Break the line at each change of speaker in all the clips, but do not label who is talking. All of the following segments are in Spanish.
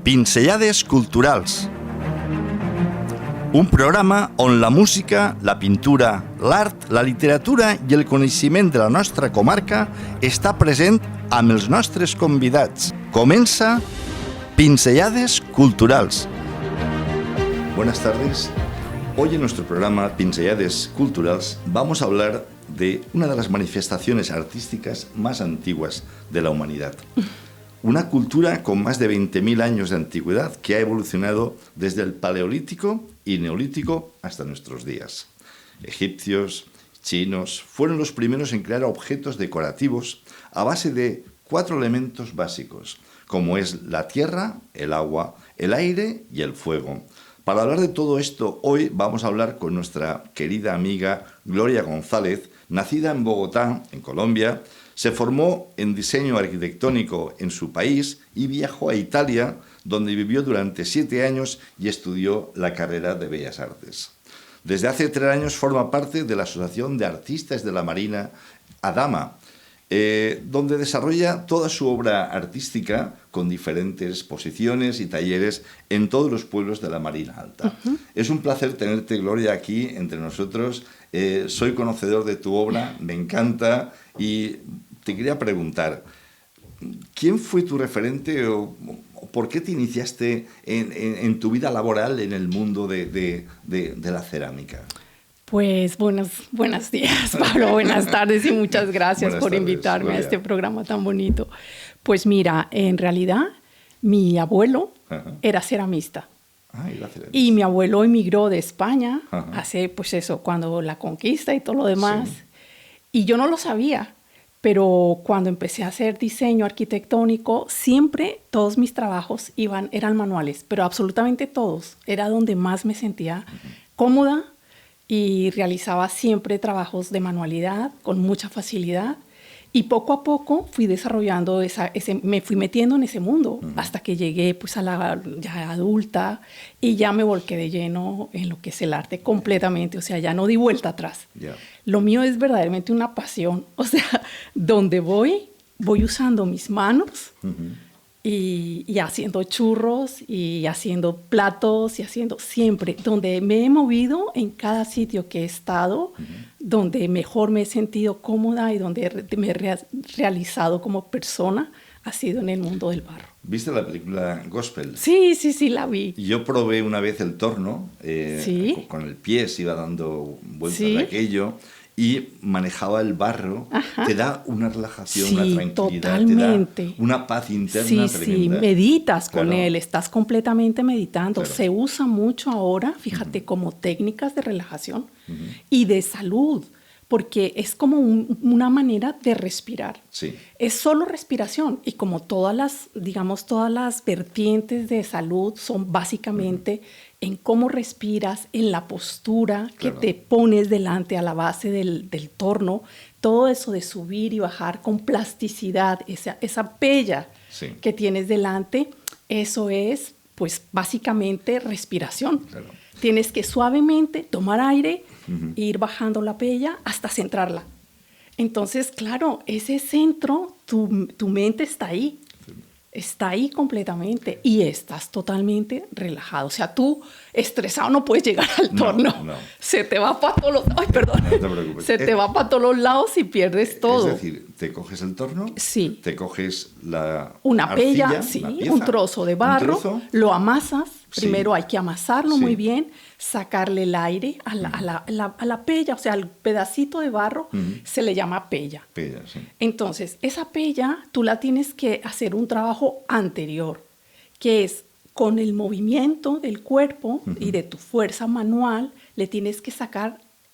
Pinzellades culturals. Un programa on la música, la pintura, l'art, la literatura i el coneixement de la nostra comarca està present amb els nostres convidats. Comença Pinzellades culturals. Buenas tardes. Hoy en nuestro programa Pinzellades culturals vamos a hablar de una de las manifestaciones artísticas más antiguas de la humanidad. Una cultura con más de 20.000 años de antigüedad que ha evolucionado desde el Paleolítico y Neolítico hasta nuestros días. Egipcios, chinos, fueron los primeros en crear objetos decorativos a base de 4 elementos básicos, como es la tierra, el agua, el aire y el fuego. Para hablar de todo esto, hoy vamos a hablar con nuestra querida amiga Gloria González, nacida en Bogotá, en Colombia. Se formó en diseño arquitectónico en su país y viajó a Italia, donde vivió durante 7 años y estudió la carrera de Bellas Artes. Desde hace 3 años forma parte de la Asociación de Artistas de la Marina, ADAMA, donde desarrolla toda su obra artística con diferentes exposiciones y talleres en todos los pueblos de la Marina Alta. Es un placer tenerte, Gloria, aquí entre nosotros. Soy conocedor de tu obra, me encanta, y te quería preguntar, ¿quién fue tu referente o por qué te iniciaste en tu vida laboral en el mundo de la cerámica?
Pues buenos días, Pablo, buenas tardes y muchas gracias por invitarme a este programa tan bonito. Pues mira, en realidad mi abuelo era ceramista. Y mi abuelo emigró de España hace, pues eso, cuando la conquista y todo lo demás. Sí. Y yo no lo sabía, pero cuando empecé a hacer diseño arquitectónico, siempre todos mis trabajos eran manuales, pero absolutamente todos. Era donde más me sentía cómoda y realizaba siempre trabajos de manualidad con mucha facilidad. Y poco a poco fui desarrollando me fui metiendo en ese mundo hasta que llegué pues a la ya adulta y ya me volqué de lleno en lo que es el arte completamente. O sea, ya no di vuelta atrás. Lo mío es verdaderamente una pasión. O sea, donde voy usando mis manos y haciendo churros y haciendo platos y haciendo siempre. Donde me he movido en cada sitio que he estado, donde mejor me he sentido cómoda y donde me he realizado como persona, ha sido en el mundo del barro.
¿Viste la película Gospel?
Sí, la vi.
Yo probé una vez el torno, con el pie se iba dando vueltas de aquello y manejaba el barro. Te da una relajación, una tranquilidad, totalmente. Te da una paz interna tremenda.
Sí, meditas con él, estás completamente meditando. Se usa mucho ahora, fíjate, como técnicas de relajación y de salud, porque es como una manera de respirar. Es solo respiración y como todas las vertientes de salud son básicamente en cómo respiras, en la postura que te pones delante a la base del torno, todo eso de subir y bajar con plasticidad, esa pella que tienes delante, eso es pues básicamente respiración. Tienes que suavemente tomar aire e ir bajando la pella hasta centrarla. Entonces, claro, ese centro, tu mente está ahí. Está ahí completamente y estás totalmente relajado. O sea, tú estresado no puedes llegar al torno. No. Se te va para todos los... ¡Ay, perdón! No te preocupes. Se te va para todos los lados y pierdes todo.
Es decir, te coges el torno, te coges
una
arcilla,
pella, un trozo de barro, lo amasas. Primero hay que amasarlo muy bien, sacarle el aire a la pella, o sea, al pedacito de barro se le llama pella. Entonces, esa pella tú la tienes que hacer un trabajo anterior, que es con el movimiento del cuerpo y de tu fuerza manual, le tienes que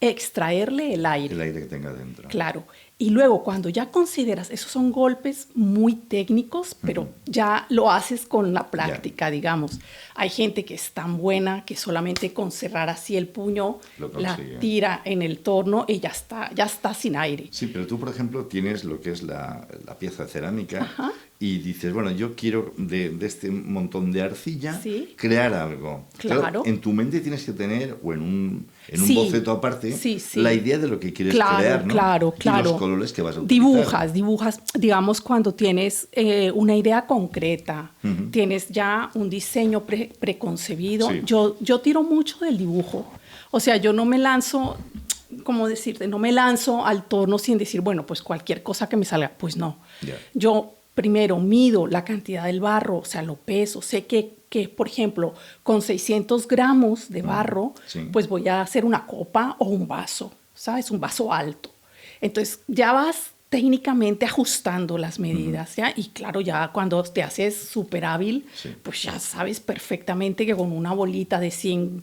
extraerle el aire.
El aire que tenga dentro.
Claro. Y luego, cuando ya consideras, esos son golpes muy técnicos, pero ya lo haces con la práctica, digamos. Hay gente que es tan buena que solamente con cerrar así el puño la tira en el torno y ya está sin aire.
Sí, pero tú, por ejemplo, tienes lo que es la pieza de cerámica y dices, bueno, yo quiero de este montón de arcilla crear algo. Claro. En tu mente tienes que tener, o en un boceto aparte, la idea de lo que quieres crear, ¿no?
Claro.
Y los colores que vas a utilizar.
Dibujas, digamos, cuando tienes una idea concreta, tienes ya un diseño preconcebido.
Sí.
Yo tiro mucho del dibujo. O sea, yo no me lanzo, ¿cómo decirte? No me lanzo al torno sin decir, bueno, pues cualquier cosa que me salga. Pues no.
Yeah.
Yo primero mido la cantidad del barro, o sea, lo peso. Sé que por ejemplo, con 600 gramos de barro,
sí.
pues voy a hacer una copa o un vaso, ¿sabes? Un vaso alto. Entonces, ya vas técnicamente ajustando las medidas, ¿ya? Y claro, ya cuando te haces súper hábil,
sí.
pues ya sabes perfectamente que con una bolita de 100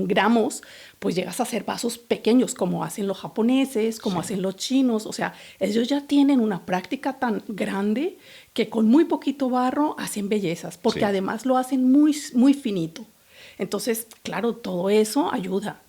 gramos, pues llegas a hacer vasos pequeños, como hacen los japoneses, como hacen los chinos. O sea, ellos ya tienen una práctica tan grande que con muy poquito barro hacen bellezas, porque además lo hacen muy, muy finito. Entonces, claro, todo eso ayuda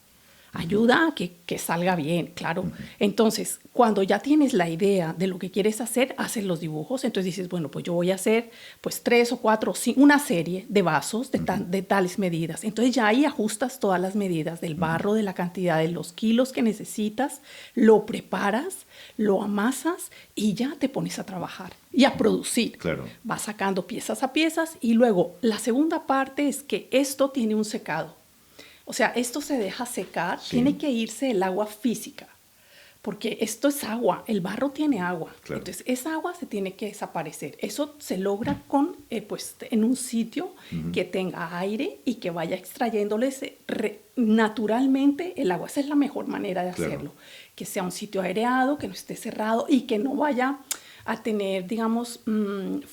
a que salga bien, claro. Entonces, cuando ya tienes la idea de lo que quieres hacer, haces los dibujos. Entonces dices, bueno, pues yo voy a hacer pues 3 o 4 o 5, una serie de vasos de tales medidas. Entonces ya ahí ajustas todas las medidas del barro, de la cantidad de los kilos que necesitas, lo preparas, lo amasas y ya te pones a trabajar y a producir.
Claro.
Vas sacando piezas a piezas y luego la segunda parte es que esto tiene un secado. O sea, esto se deja secar, tiene que irse el agua física, porque esto es agua, el barro tiene agua. Claro. Entonces, esa agua se tiene que desaparecer. Eso se logra con, pues, en un sitio que tenga aire y que vaya extrayéndoles naturalmente el agua. Esa es la mejor manera de hacerlo. Que sea un sitio aireado, que no esté cerrado y que no vaya a tener, digamos,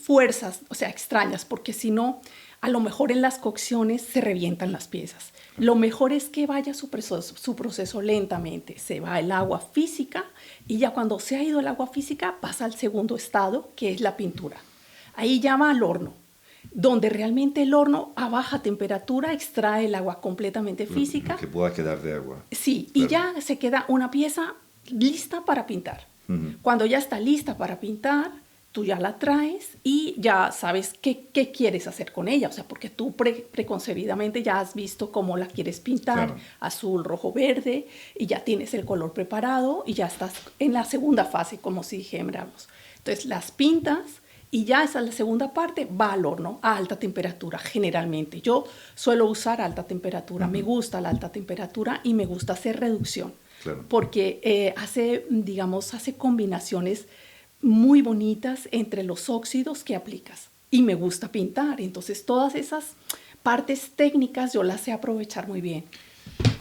fuerzas, o sea, extrañas, porque si no, a lo mejor en las cocciones se revientan las piezas. Lo mejor es que vaya su proceso lentamente. Se va el agua física y ya cuando se ha ido el agua física pasa al segundo estado, que es la pintura. Ahí ya va al horno, donde realmente el horno a baja temperatura extrae el agua completamente física.
Lo que pueda quedar de agua.
Sí, claro. Y ya se queda una pieza lista para pintar. Cuando ya está lista para pintar, tú ya la traes y ya sabes qué quieres hacer con ella. O sea, porque tú preconcebidamente ya has visto cómo la quieres pintar, claro. Azul, rojo, verde, y ya tienes el color preparado y ya estás en la segunda fase, como si dijéramos. Entonces, las pintas y ya esa es la segunda parte, va al horno a alta temperatura, generalmente. Yo suelo usar alta temperatura, me gusta la alta temperatura y me gusta hacer reducción. Claro. Porque hace combinaciones muy bonitas entre los óxidos que aplicas y me gusta pintar, entonces todas esas partes técnicas yo las sé aprovechar muy bien.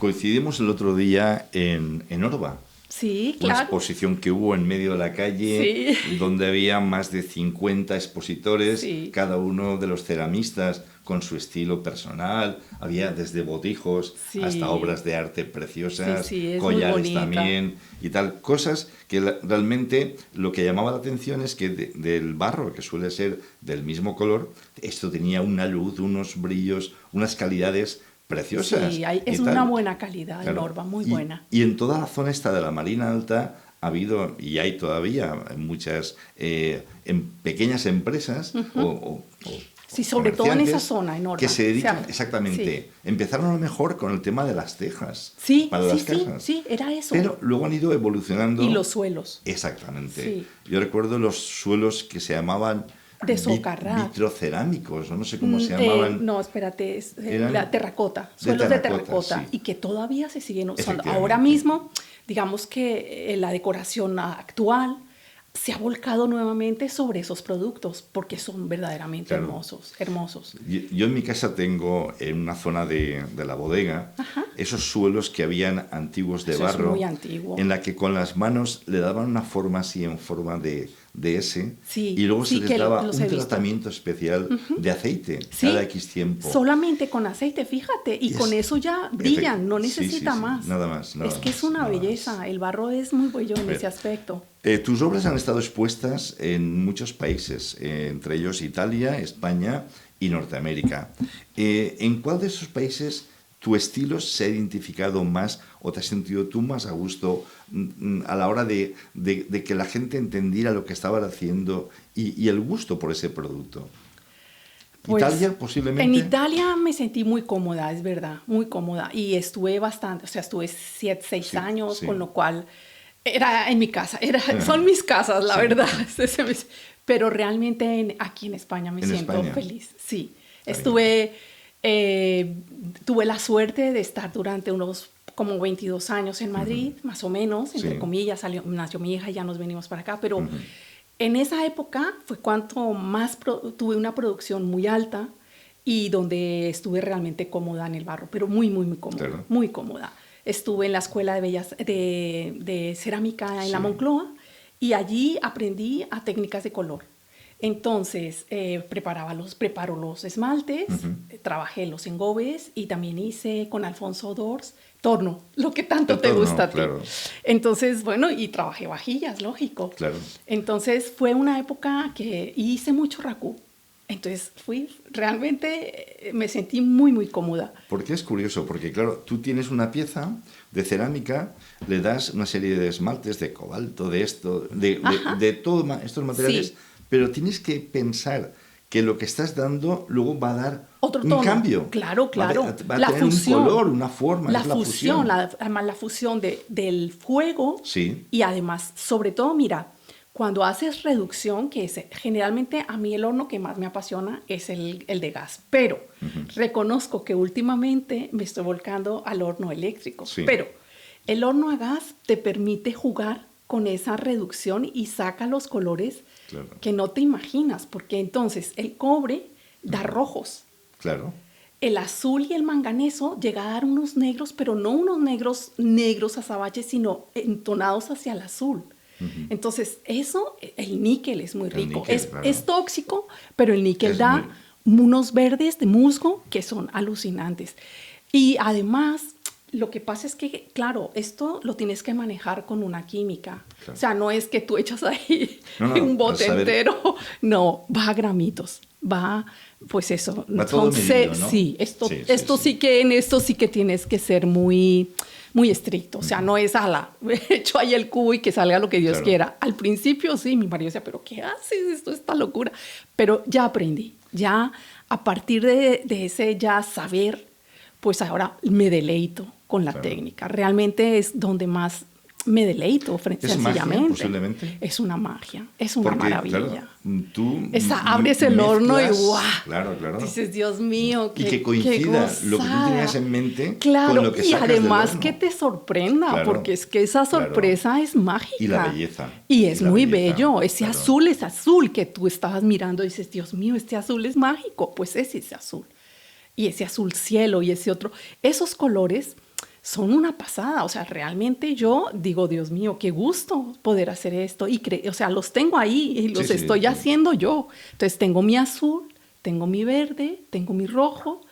Coincidimos el otro día en Orba.
Sí, claro.
Una exposición que hubo en medio de la calle, donde había más de 50 expositores, cada uno de los ceramistas con su estilo personal. Había desde botijos hasta obras de arte preciosas, collares también y tal. Cosas que realmente lo que llamaba la atención es que del barro, que suele ser del mismo color, esto tenía una luz, unos brillos, unas calidades preciosas.
Sí, es una buena calidad, claro. Orba, muy buena.
Y en toda la zona esta de la Marina Alta ha habido, y hay todavía muchas pequeñas empresas
sí, sobre todo en esa zona, en Orba.
Que se dedican, exactamente, empezaron a lo mejor con el tema de las tejas para las casas.
Sí, era eso.
Pero luego han ido evolucionando.
Y los suelos.
Exactamente.
Sí.
Yo recuerdo los suelos que se llamaban
de socarrat.
Vitrocerámicos, no sé cómo se llamaban.
No, espérate, la terracota, suelos de terracota, y que todavía se siguen usando. Ahora mismo, digamos que la decoración actual se ha volcado nuevamente sobre esos productos porque son verdaderamente hermosos.
Yo en mi casa tengo en una zona de la bodega esos suelos que habían antiguos de barro,
muy antiguo.
En la que con las manos le daban una forma así en forma de S, y luego se les daba un tratamiento especial de aceite cada X tiempo.
Solamente con aceite, fíjate, y con eso ya brillan, no necesita más.
Nada más.
Que es una belleza, el barro es muy bello en ese aspecto.
Tus obras han estado expuestas en muchos países, entre ellos Italia, España y Norteamérica. ¿En cuál de esos países tu estilo se ha identificado más o te has sentido tú más a gusto a la hora de que la gente entendiera lo que estabas haciendo y el gusto por ese producto?
Pues,
¿Italia posiblemente?
En Italia me sentí muy cómoda, es verdad, muy cómoda. Y estuve bastante, o sea, estuve 6 años, con lo cual Era en mi casa, son mis casas, la verdad. Pero realmente aquí en España me siento feliz. Sí, tuve la suerte de estar durante unos como 22 años en Madrid, más o menos, entre comillas, nació mi hija y ya nos venimos para acá, pero en esa época fue cuando más tuve una producción muy alta y donde estuve realmente cómoda en el barro, pero muy, muy, muy cómoda, claro. Muy cómoda. Estuve en la Escuela de Cerámica en la Moncloa y allí aprendí a técnicas de color. Entonces, preparo los esmaltes, trabajé los engobes y también hice con Alfonso Dors torno, lo que tanto te gusta a ti. Claro. Entonces, bueno, y trabajé vajillas, lógico.
Claro.
Entonces, fue una época que hice mucho racú. Entonces, realmente me sentí muy, muy cómoda.
Porque es curioso, porque claro, tú tienes una pieza de cerámica, le das una serie de esmaltes de cobalto, de esto, de todos estos materiales, pero tienes que pensar que lo que estás dando luego va a dar un cambio.
Claro.
Va a tener un color, una forma.
La fusión. Además la fusión del fuego.
Sí.
Y además, sobre todo, mira, cuando haces reducción, que es generalmente a mí el horno que más me apasiona es el de gas. Pero reconozco que últimamente me estoy volcando al horno eléctrico. Sí. Pero el horno a gas te permite jugar con esa reducción y saca los colores que no te imaginas, porque entonces el cobre da rojos.
Claro.
El azul y el manganeso llega a dar unos negros, pero no unos negros azabaches, sino entonados hacia el azul. Entonces, el níquel es muy rico. Es tóxico, pero el níquel da unos verdes de musgo que son alucinantes. Y además, lo que pasa es que, claro, esto lo tienes que manejar con una química. Claro. O sea, no es que tú echas ahí un bote entero. No, va a gramitos. Va, pues eso.
Va todo medido, ¿no?
Sí, en esto sí que tienes que ser muy, muy estricto. O sea, no es echo ahí el cubo y que salga lo que Dios quiera. Al principio sí, mi marido decía, ¿pero qué haces? Esto es esta locura. Pero ya aprendí. Ya a partir de ese ya saber, pues ahora me deleito con la técnica. Realmente es donde más me deleito, sencillamente.
¿Es magia, posiblemente?
Es una magia, es una maravilla.
Claro, tú
abres el horno y ¡guau!
Claro.
Dices, Dios mío,
y que coincida lo que tú tenías en mente con lo que sacas
además
del horno.
Que te sorprenda, porque es que esa sorpresa es mágica.
Y la belleza.
Y es muy bello. Ese azul que tú estabas mirando y dices, Dios mío, este azul es mágico. Pues es ese azul. Y ese azul cielo y ese otro. Esos colores son una pasada. O sea, realmente yo digo, Dios mío, qué gusto poder hacer esto. O sea, los tengo ahí y los estoy haciendo yo. Entonces, tengo mi azul, tengo mi verde, tengo mi rojo.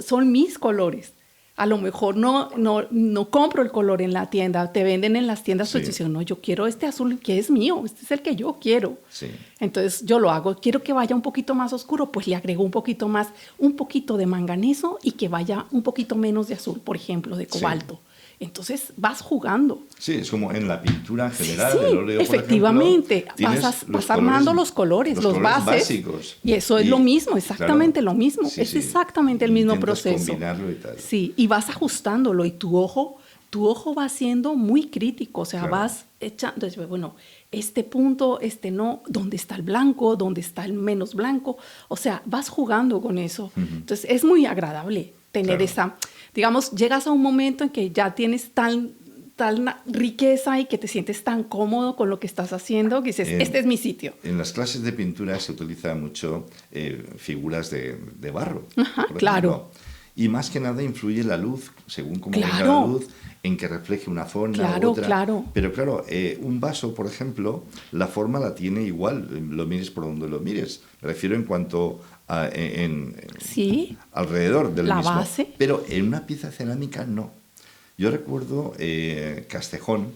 Son mis colores. A lo mejor no compro el color en la tienda. Te venden en las tiendas. Pues dicen, no, yo quiero este azul que es mío. Este es el que yo quiero.
Sí.
Entonces, yo lo hago. Quiero que vaya un poquito más oscuro. Pues le agrego un poquito de manganeso y que vaya un poquito menos de azul, por ejemplo, de cobalto. Sí. Entonces, vas jugando.
Sí, es como en la pintura general del óleo,
efectivamente.
Por ejemplo,
vas armando los colores bases,
básicos.
Y eso es lo mismo, exactamente lo mismo. Es exactamente el mismo proceso.
Combinarlo y tal.
Sí, y vas ajustándolo y tu ojo va siendo muy crítico. O sea, vas echando, bueno, este punto, no, ¿dónde está el blanco? ¿Dónde está el menos blanco? O sea, vas jugando con eso. Entonces, es muy agradable tener esa... Digamos, llegas a un momento en que ya tienes tal riqueza y que te sientes tan cómodo con lo que estás haciendo que dices, este es mi sitio.
En las clases de pintura se utiliza mucho figuras de barro.
Ajá, claro.
Y más que nada influye la luz, según cómo venga la luz, en que refleje una forma u otra.
Claro.
Pero claro, un vaso, por ejemplo, la forma la tiene igual, lo mires por donde lo mires. Me refiero en cuanto a alrededor del mismo.
Base.
Pero en una pieza cerámica no. Yo recuerdo Castejón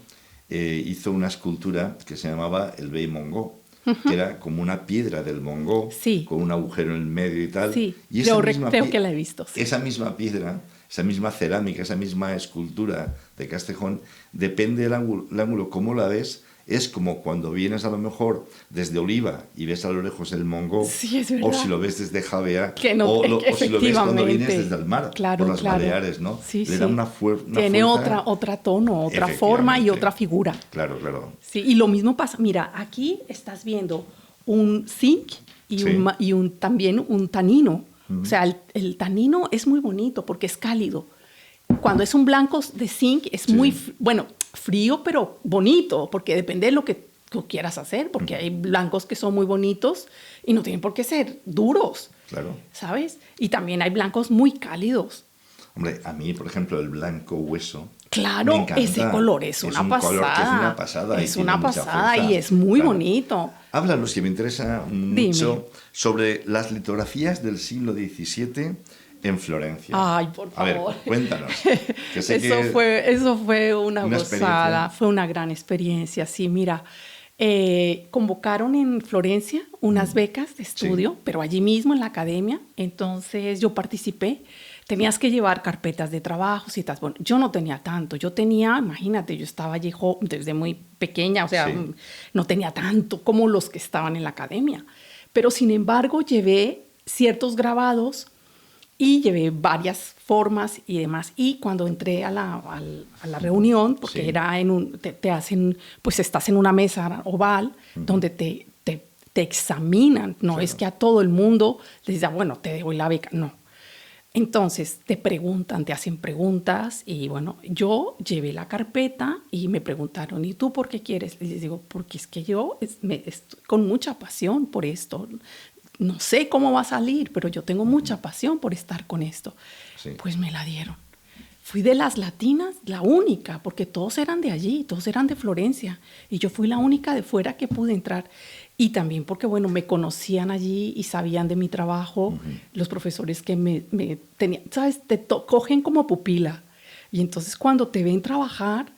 hizo una escultura que se llamaba el Bei Mongó, que era como una piedra del Mongó, con un agujero en el medio y tal.
Sí,
y
yo creo que la he visto. Sí.
Esa misma piedra, esa misma cerámica, esa misma escultura de Castejón, depende del ángulo, cómo la ves, es como cuando vienes a lo mejor desde Oliva y ves a lo lejos el Mongo,
sí, es verdad.
o si lo ves desde Javea,
no,
o si lo ves cuando vienes desde el mar, por las Baleares, ¿no?
Sí,
le da una fuerza.
Tiene otra tono, otra forma y otra figura.
Claro, claro.
Sí, y lo mismo pasa, mira, aquí estás viendo un zinc y, también un tanino. O sea, el tanino es muy bonito porque es cálido. Cuando es un blanco de zinc es muy, bueno, frío, pero bonito, porque depende de lo que tú quieras hacer, porque hay blancos que son muy bonitos y no tienen por qué ser duros,
claro.
¿sabes? Y también hay blancos muy cálidos.
Hombre, a mí, por ejemplo, el blanco hueso,
claro,
me encanta.
Ese color es una pasada.
Color que es una pasada.
Es una pasada y es muy bonito.
Háblanos, si me interesa mucho, sobre las litografías del siglo XVII en Florencia.
Ay, por favor.
A ver, cuéntanos. Que sé
eso fue una gozada, fue una gran experiencia. Sí, mira, convocaron en Florencia unas becas de estudio, pero allí mismo en la academia. Entonces yo participé. Tenías que llevar carpetas de trabajo, citas. Bueno, yo no tenía tanto. Yo tenía, imagínate, yo estaba allí desde muy pequeña, o sea, no tenía tanto como los que estaban en la academia. Pero sin embargo, llevé ciertos grabados y llevé varias formas y demás. Y cuando entré a la reunión, porque era te hacen, pues estás en una mesa oval donde te examinan. No es que a todo el mundo les diga, bueno, te doy la beca. No. Entonces te preguntan, te hacen preguntas y bueno, yo llevé la carpeta y me preguntaron, ¿y tú por qué quieres? Y les digo, porque es que yo estoy con mucha pasión por esto. No sé cómo va a salir, pero yo tengo mucha pasión por estar con esto. Sí. Pues me la dieron. Fui de las latinas la única, porque todos eran de allí, todos eran de Florencia. Y yo fui la única de fuera que pude entrar. Y también porque, bueno, me conocían allí y sabían de mi trabajo. Los profesores que me tenían, ¿sabes? Te cogen como pupila. Y entonces cuando te ven trabajar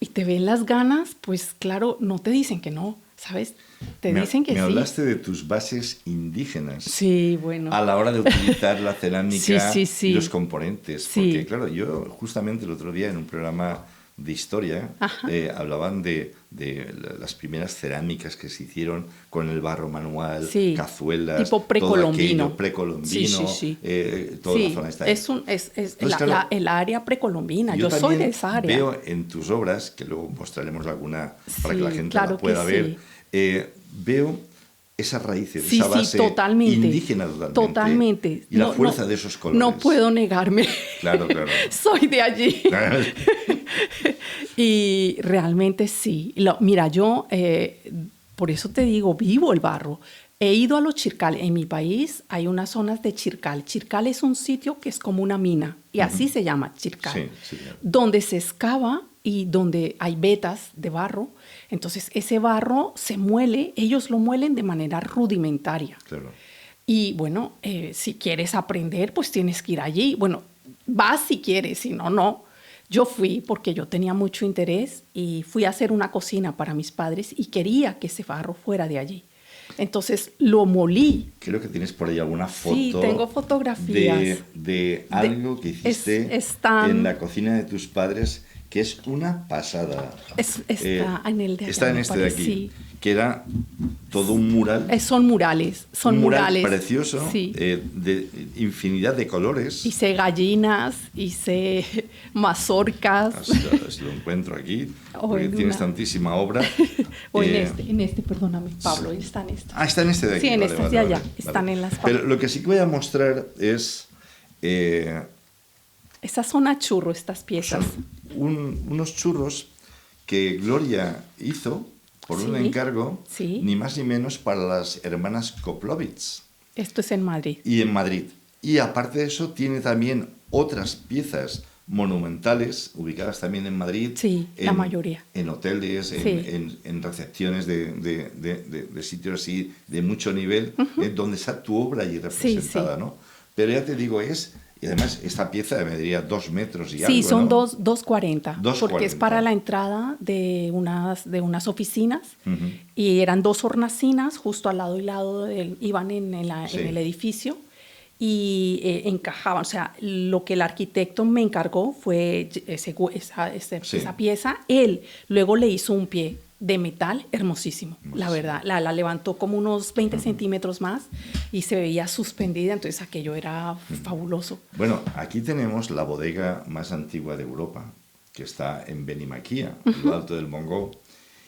y te ven las ganas, pues claro, no te dicen que no, ¿sabes? Te dicen que sí.
Me hablaste de tus bases indígenas.
Sí, bueno.
A la hora de utilizar la cerámica y los componentes. Porque, claro, yo justamente el otro día en un programa de historia hablaban de las primeras cerámicas que se hicieron con el barro manual, cazuelas,
tipo precolombino.
Precolombino, toda la zona está ahí.
Entonces, el área precolombina. Yo soy de esa área.
Veo en tus obras, que luego mostraremos alguna para que la gente la pueda ver, veo esas raíces, esa base indígena
totalmente.
Y la fuerza de esos colores.
No puedo negarme.
Claro.
Soy de allí. Y realmente sí. Mira, yo, por eso te digo, vivo el barro. He ido a los chircales. En mi país hay unas zonas de chircal. Chircal es un sitio que es como una mina, y así se llama, chircal, donde se excava y donde hay vetas de barro. Entonces, ese barro se muele, ellos lo muelen de manera rudimentaria.
Claro.
Y bueno, si quieres aprender, pues tienes que ir allí. Bueno, vas si quieres, si no, no. Yo fui porque yo tenía mucho interés y fui a hacer una cocina para mis padres y quería que ese barro fuera de allí. Entonces lo molí.
Creo que tienes por ahí alguna foto.
Sí, tengo fotografías.
De algo que hiciste en la cocina de tus padres, que es una pasada.
Está en el de allá,
está en este de aquí, que era todo un mural.
Son murales,
un mural precioso, de infinidad de colores.
Hice gallinas, hice mazorcas.
Si lo encuentro aquí, porque tienes tantísima obra.
O en este, perdóname, Pablo, está en este.
Está en este de aquí.
Sí, en este de allá, están en las patas.
Pero lo que sí que voy a mostrar es...
Esas son a churro, estas piezas.
Son unos churros que Gloria hizo por un encargo, ni más ni menos, para las hermanas Koplovitz.
Esto es en Madrid.
Y en Madrid. Y aparte de eso, tiene también otras piezas monumentales ubicadas también en Madrid.
Sí, la mayoría.
En hoteles, en recepciones de sitios así de mucho nivel, donde está tu obra allí representada, ¿no? Pero ya te digo, y además esta pieza mediría 2 metros y algo,
Sí, son
¿no?
2,40, porque es para la entrada de unas oficinas, y eran 2 hornacinas justo al lado y lado, iban en el edificio, y encajaban. O sea, lo que el arquitecto me encargó fue esa pieza. Él luego le hizo un pie de metal, hermosísimo, la verdad. La levantó como unos 20 centímetros más y se veía suspendida, entonces aquello era fabuloso.
Bueno, aquí tenemos la bodega más antigua de Europa, que está en Benimaquia, en lo alto del Montgó,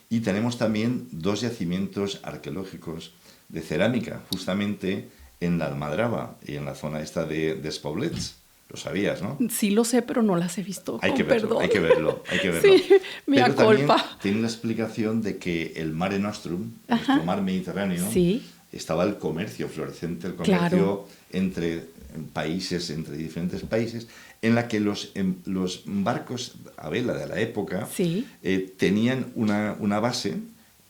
y tenemos también 2 yacimientos arqueológicos de cerámica, justamente en la Almadraba y en la zona esta de Despoblets. Lo sabías, ¿no?
Sí lo sé, pero no las he visto.
Hay que verlo, hay que verlo.
Sí, mea
pero también
culpa.
tiene la explicación de que el Mare Nostrum, nuestro mar Mediterráneo,
sí.
estaba el comercio florecente, el comercio entre países, entre diferentes países, en la que los barcos a vela de la época tenían una base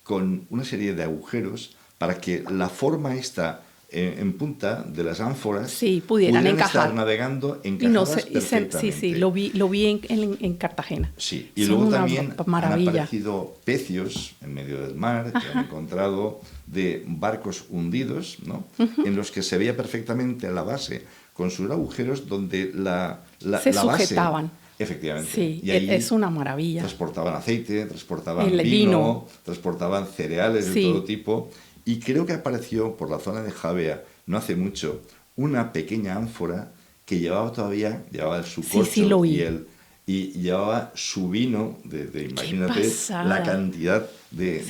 con una serie de agujeros para que la forma esta en punta de las ánforas
pudieran encajar.
estar navegando encajadas perfectamente.
Sí, lo vi en Cartagena.
Sí, y luego también han aparecido pecios en medio del mar que han encontrado de barcos hundidos, ¿no? En los que se veía perfectamente la base con sus agujeros donde
se sujetaban.
Base, efectivamente.
Sí,
y ahí
es una maravilla.
Transportaban aceite, transportaban vino, transportaban cereales de todo tipo. Y creo que apareció por la zona de Javea, no hace mucho, una pequeña ánfora que llevaba su corcho y llevaba su vino, imagínate la cantidad de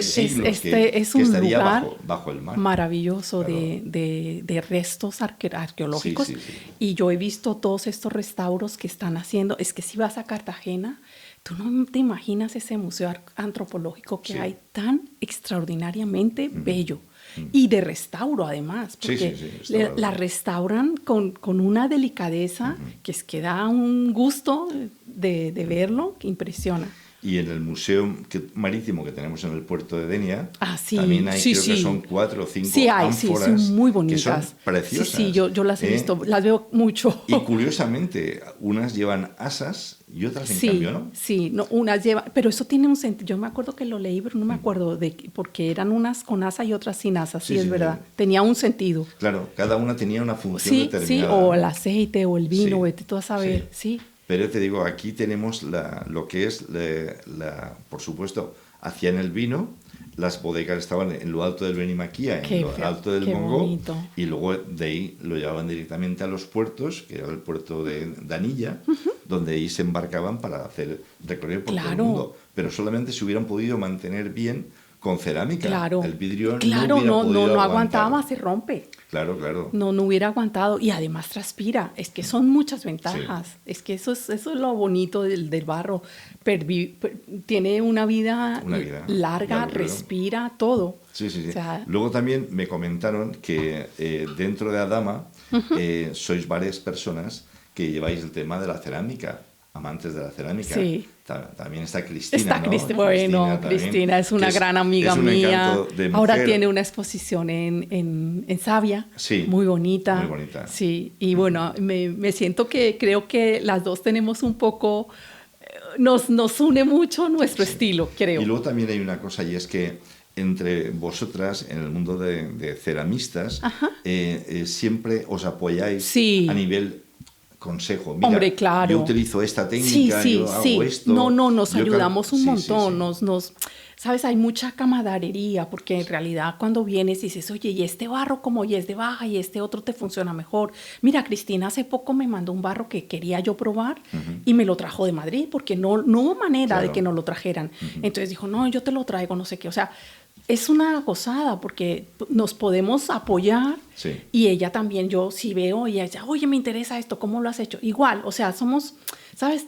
siglos que estaría bajo el mar.
Maravilloso, claro. de restos arqueológicos. Sí. Y yo he visto todos estos restauros que están haciendo. Es que si vas a Cartagena, tú no te imaginas ese museo antropológico que hay tan extraordinariamente bello. Y de restauro además, porque la restauran con una delicadeza que es que da un gusto de verlo que impresiona.
Y en el museo marítimo que tenemos en el puerto de Denia, también hay, creo que son 4 o 5 ánforas
son muy bonitas.
Que son preciosas.
Sí, yo las he visto, las veo mucho.
Y curiosamente, unas llevan asas y otras en cambio no.
Sí, no, unas llevan, pero eso tiene un sentido. Yo me acuerdo que lo leí, pero no me acuerdo porque eran unas con asa y otras sin asa, es verdad. Tenía un sentido.
Claro, cada una tenía una función determinada.
Sí, o el aceite o el vino, vete tú a saber, sí.
Pero te digo, aquí tenemos lo que es, por supuesto, hacían el vino, las bodegas estaban en lo alto del Benimaquia, en lo alto del Montgó, y luego de ahí lo llevaban directamente a los puertos, que era el puerto de Danilla, donde ahí se embarcaban para hacer recorrido por todo el mundo. Pero solamente se hubieran podido mantener bien con cerámica. El vidrio
no aguantaba, se rompe.
Claro.
No hubiera aguantado y además transpira. Es que son muchas ventajas. Es que eso es lo bonito del barro. Tiene una vida larga, respira, todo.
Sí. O sea, luego también me comentaron que dentro de Adama sois varias personas que lleváis el tema de la cerámica, amantes de la cerámica. Sí. También está Cristina,
Cristina es una gran amiga mía. Ahora tiene una exposición en Savia, muy bonita. Sí, y bueno, me siento que creo que las dos tenemos un poco, nos une mucho nuestro estilo, creo.
Y luego también hay una cosa, y es que entre vosotras, en el mundo de ceramistas, siempre os apoyáis a nivel consejo. Mira,
hombre, claro.
Yo utilizo esta técnica, yo hago esto.
Nos ayudamos un montón. ¿Sabes? Hay mucha camaradería, porque en realidad cuando vienes y dices, oye, y este barro como y es de baja y este otro te funciona mejor. Mira, Cristina hace poco me mandó un barro que quería yo probar y me lo trajo de Madrid, porque no hubo manera de que nos lo trajeran. Entonces dijo, no, yo te lo traigo, no sé qué. O sea, es una gozada porque nos podemos apoyar y ella también, yo sí veo y ella, oye, me interesa esto, ¿cómo lo has hecho? Igual, o sea, somos, ¿sabes?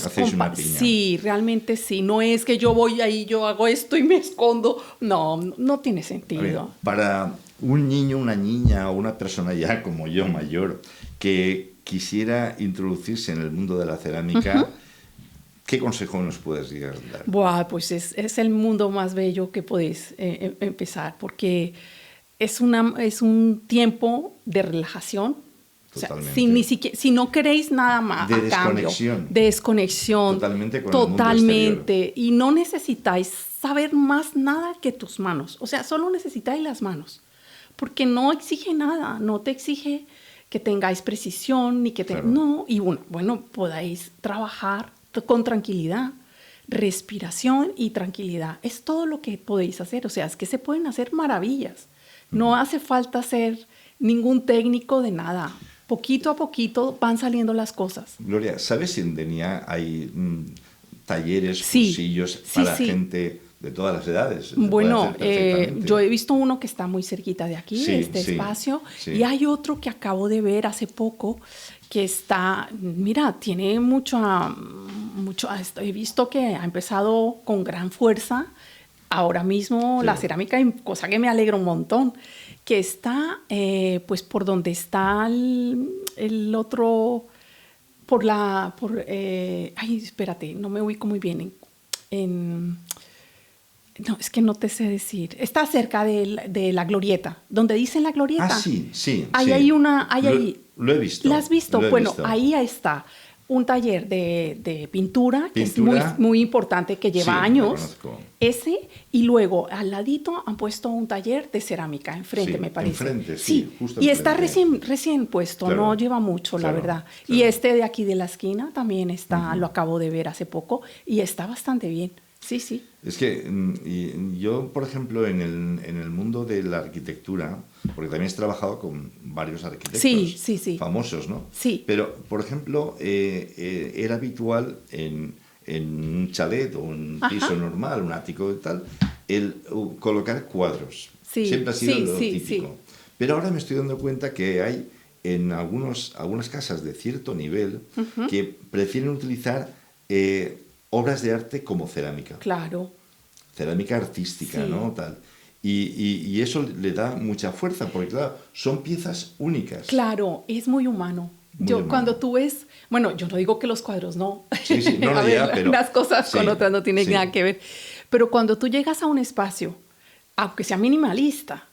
Hacéis una piña.
Sí, realmente sí. No es que yo voy ahí, yo hago esto y me escondo. No tiene sentido.
Ver, para un niño, una niña o una persona ya como yo, mayor, que quisiera introducirse en el mundo de la cerámica, ¿qué consejo nos puedes dar?
Pues es el mundo más bello que podéis empezar, porque es un tiempo de relajación. O sea, si no queréis nada más
de desconexión.
Desconexión.
Totalmente con el mundo exterior.
Y no necesitáis saber más nada que tus manos. O sea, solo necesitáis las manos. Porque no exige nada. No te exige que tengáis precisión ni que no. Y bueno, podáis trabajar con tranquilidad. respiración y tranquilidad. Es todo lo que podéis hacer. O sea, es que se pueden hacer maravillas. No hace falta ser ningún técnico de nada. Poquito a poquito van saliendo las cosas.
Gloria, ¿sabes si en Denia hay talleres, cursillos para gente de todas las edades?
Bueno, yo he visto uno que está muy cerquita de aquí, de este espacio, y hay otro que acabo de ver hace poco que está, mira, tiene mucho, he visto que ha empezado con gran fuerza ahora mismo la cerámica, cosa que me alegra un montón, que está pues por donde está el otro, ay, espérate, no me ubico muy bien, no, es que no te sé decir. Está cerca de la glorieta, donde dicen la glorieta.
Ah, sí.
Hay una,
lo he visto.
¿La has visto? Bueno, ahí está un taller de pintura, que es muy importante, que lleva años. Ese, y luego al ladito han puesto un taller de cerámica, enfrente, me parece.
Enfrente, sí. Justo
y
enfrente.
Está recién puesto, claro, no lleva mucho, la verdad. Claro. Y este de aquí de la esquina también está, lo acabo de ver hace poco, y está bastante bien. Sí.
Es que yo, por ejemplo, en el mundo de la arquitectura, porque también he trabajado con varios arquitectos famosos, ¿no?
Sí.
Pero, por ejemplo, era habitual en un chalet o un piso normal, un ático y tal, el colocar cuadros. Siempre ha sido lo típico. Pero ahora me estoy dando cuenta que hay en algunas casas de cierto nivel que prefieren utilizar obras de arte como cerámica.
Claro.
Cerámica artística, ¿no? Tal. Y eso le da mucha fuerza, porque claro, son piezas únicas.
Claro, es muy humano. Cuando tú ves, bueno, yo no digo que los cuadros no.
No,
a ver,
pero
unas cosas con otras no tienen nada que ver. Pero cuando tú llegas a un espacio, aunque sea minimalista,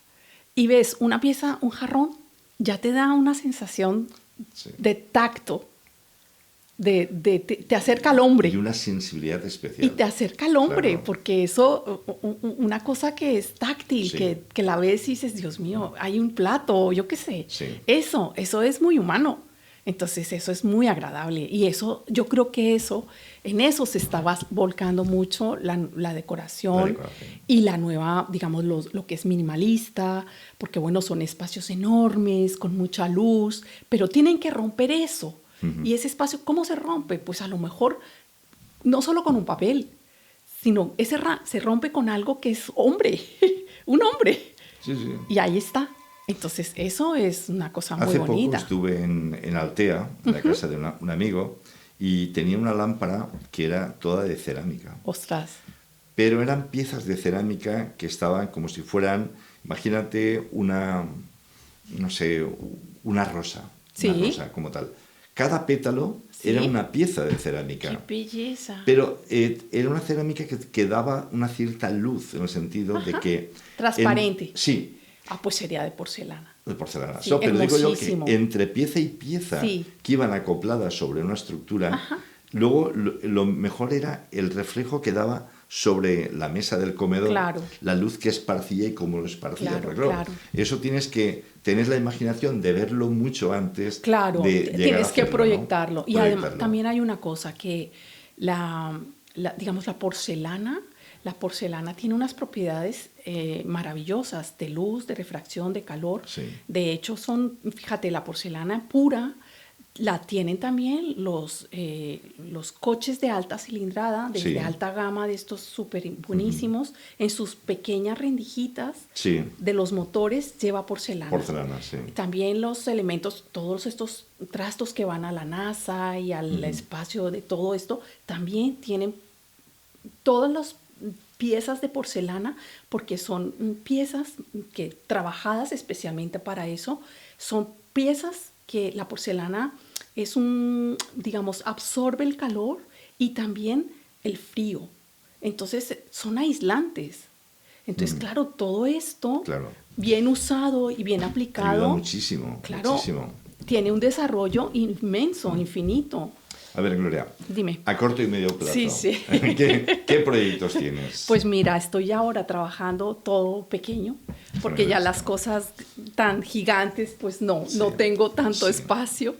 y ves una pieza, un jarrón, ya te da una sensación de tacto. Te acerca al hombre.
Y una sensibilidad especial.
Y te acerca al hombre, claro, porque eso, una cosa que es táctil, que la ves y dices, Dios mío, hay un plato, yo qué sé. Eso es muy humano. Entonces, eso es muy agradable. Y eso, yo creo que en eso se estaba volcando mucho la decoración y la nueva, digamos, lo que es minimalista, porque, bueno, son espacios enormes, con mucha luz, pero tienen que romper eso. Y ese espacio, ¿cómo se rompe? Pues a lo mejor no solo con un papel, sino se rompe con algo que es hombre, un hombre. Y ahí está. Entonces, eso es una cosa muy bonita.
Hace poco estuve en Altea, en la casa de un amigo, y tenía una lámpara que era toda de cerámica.
¡Ostras!
Pero eran piezas de cerámica que estaban como si fueran, imagínate una rosa. Una rosa como tal. Cada pétalo era una pieza de cerámica.
¡Qué belleza!
Pero era una cerámica que daba una cierta luz, en el sentido de que...
Transparente.
Sí.
Ah, pues sería de porcelana.
De porcelana.
Sí,
pero digo yo que entre pieza y pieza que iban acopladas sobre una estructura, luego lo mejor era el reflejo que daba sobre la mesa del comedor, la luz que esparcía y cómo lo esparcía. Claro. Eso tienes que tener la imaginación de verlo mucho antes de llegar
tienes
a hacerlo,
que proyectarlo.
¿no?
Y además también hay una cosa que digamos, la porcelana tiene unas propiedades maravillosas de luz, de refracción, de calor. De hecho, fíjate, la porcelana pura la tienen también los coches de alta cilindrada, de alta gama, de estos súper buenísimos, en sus pequeñas rendijitas de los motores lleva porcelana. También los elementos, todos estos trastos que van a la NASA y al espacio de todo esto, también tienen todas las piezas de porcelana, porque son piezas que trabajadas especialmente para eso, son piezas que la porcelana digamos, absorbe el calor y también el frío. Entonces, son aislantes. Entonces, claro, todo esto, bien usado y bien aplicado,
ayuda muchísimo, muchísimo.
Tiene un desarrollo inmenso, infinito.
A ver, Gloria,
dime.
A corto y medio plazo, ¿Qué proyectos tienes?
Pues mira, estoy ahora trabajando todo pequeño, porque ya las cosas tan gigantes, pues no tengo tanto espacio.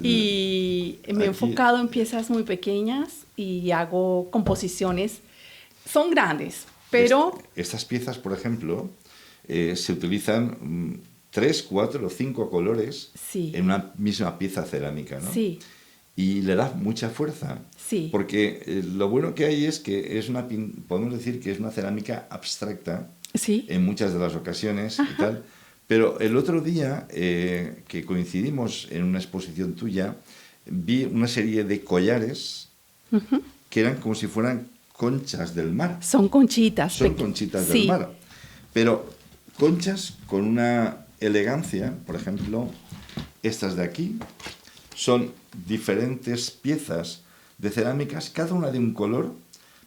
Y me he enfocado en piezas muy pequeñas y hago composiciones. Son grandes, pero...
Estas piezas, por ejemplo, se utilizan 3, 4 o 5 colores en una misma pieza cerámica, ¿no?
Sí.
Y le da mucha fuerza.
Sí.
Porque lo bueno que hay es que podemos decir que es una cerámica abstracta en muchas de las ocasiones y tal. Pero el otro día que coincidimos en una exposición tuya, vi una serie de collares que eran como si fueran conchas del mar.
Son conchitas.
Son conchitas del mar. Pero conchas con una elegancia, por ejemplo, estas de aquí, son diferentes piezas de cerámicas, cada una de un color,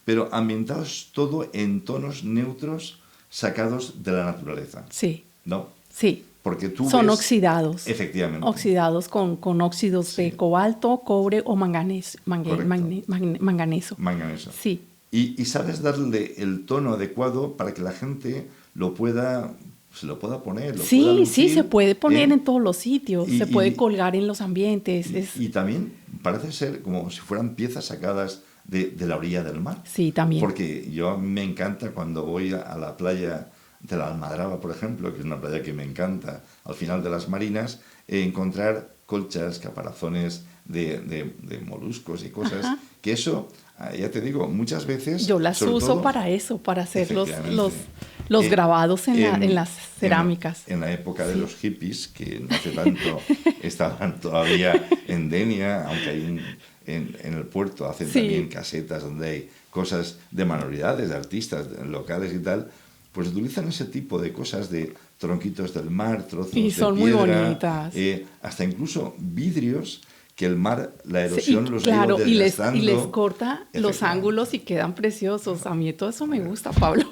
pero ambientados todo en tonos neutros sacados de la naturaleza.
Sí.
¿No?
Sí.
Porque tú
son
ves,
oxidados.
Efectivamente.
Oxidados con óxidos de cobalto, cobre o manganeso. Manganeso.
Manganeso.
Sí.
Y sabes darle el tono adecuado para que la gente se lo pueda poner. Pueda lucir,
sí, se puede poner en todos los sitios, se puede colgar en los ambientes.
Y también parece ser como si fueran piezas sacadas de la orilla del mar.
Sí, también.
Porque yo me encanta cuando voy a la playa de la Almadraba, por ejemplo, que es una playa que me encanta, al final de las marinas, encontrar colchas, caparazones de moluscos y cosas, que eso, ya te digo, muchas veces...
Yo las uso para eso, para hacer los grabados en las cerámicas.
En la época de los hippies, que no hace tanto estaban todavía en Denia, aunque hay en el puerto hacen también casetas donde hay cosas de manualidades, de artistas locales y tal, pues utilizan ese tipo de cosas, de tronquitos del mar, trozos de piedra.
Y son muy bonitas.
Hasta incluso vidrios que el mar, la erosión los lleva desgastando.
Y les corta los ángulos y quedan preciosos. A mí todo eso me gusta, Pablo.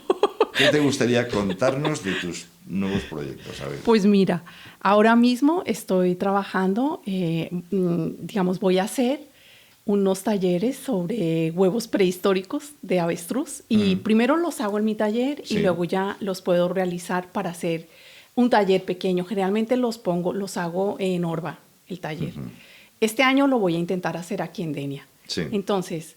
¿Qué te gustaría contarnos de tus nuevos proyectos? A ver.
Pues mira, ahora mismo estoy trabajando, voy a hacer unos talleres sobre huevos prehistóricos de avestruz y primero los hago en mi taller y luego ya los puedo realizar para hacer un taller pequeño. Generalmente los hago en Orba, el taller. Este año lo voy a intentar hacer aquí en Denia.
Sí.
Entonces,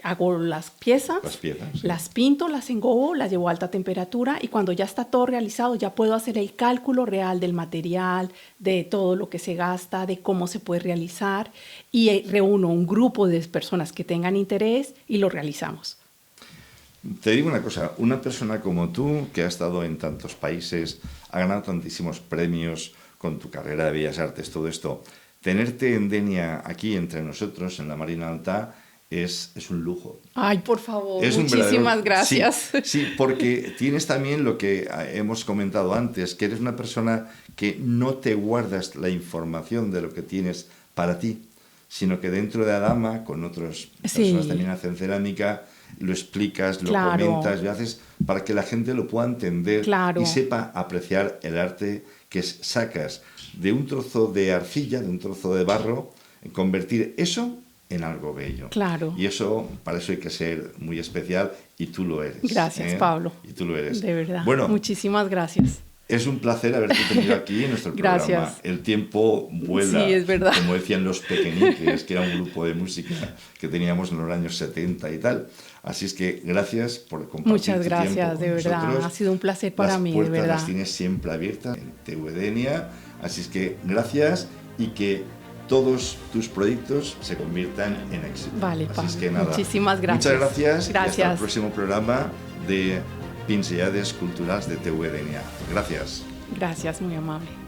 hago las piezas, las pinto, las engobo, las llevo a alta temperatura y cuando ya está todo realizado ya puedo hacer el cálculo real del material, de todo lo que se gasta, de cómo se puede realizar y reúno un grupo de personas que tengan interés y lo realizamos.
Te digo una cosa, una persona como tú que ha estado en tantos países, ha ganado tantísimos premios con tu carrera de Bellas Artes, todo esto... Tenerte en Denia aquí entre nosotros, en la Marina Alta, es un lujo.
Ay, por favor, muchísimas gracias.
Sí, porque tienes también lo que hemos comentado antes, que eres una persona que no te guardas la información de lo que tienes para ti, sino que dentro de Adama, con otras personas también hacen cerámica, lo explicas, lo comentas, lo haces para que la gente lo pueda entender y sepa apreciar el arte que sacas de un trozo de arcilla, de un trozo de barro, convertir eso en algo bello.
Claro.
Y eso, para eso hay que ser muy especial y tú lo eres.
Gracias, Pablo.
Y tú lo eres.
De verdad.
Bueno,
muchísimas gracias.
Es un placer haberte tenido aquí en nuestro programa.
Gracias.
El tiempo vuela.
Sí, es verdad.
Como decían los Pequeñiques, que era un grupo de música que teníamos en los años 70 y tal. Así es que gracias por compartir
Muchas
tu
gracias,
tiempo con
de verdad.
nosotros.
Ha sido un placer para mí, de verdad.
Las puertas las tienes siempre abiertas en TV Denia. Así es que gracias y que todos tus proyectos se conviertan en éxito.
Vale,
Así es que nada.
Muchísimas gracias.
Muchas gracias.
Gracias.
Y hasta el próximo programa de Pinzellades Culturals de TV Denia. Gracias.
Gracias, muy amable.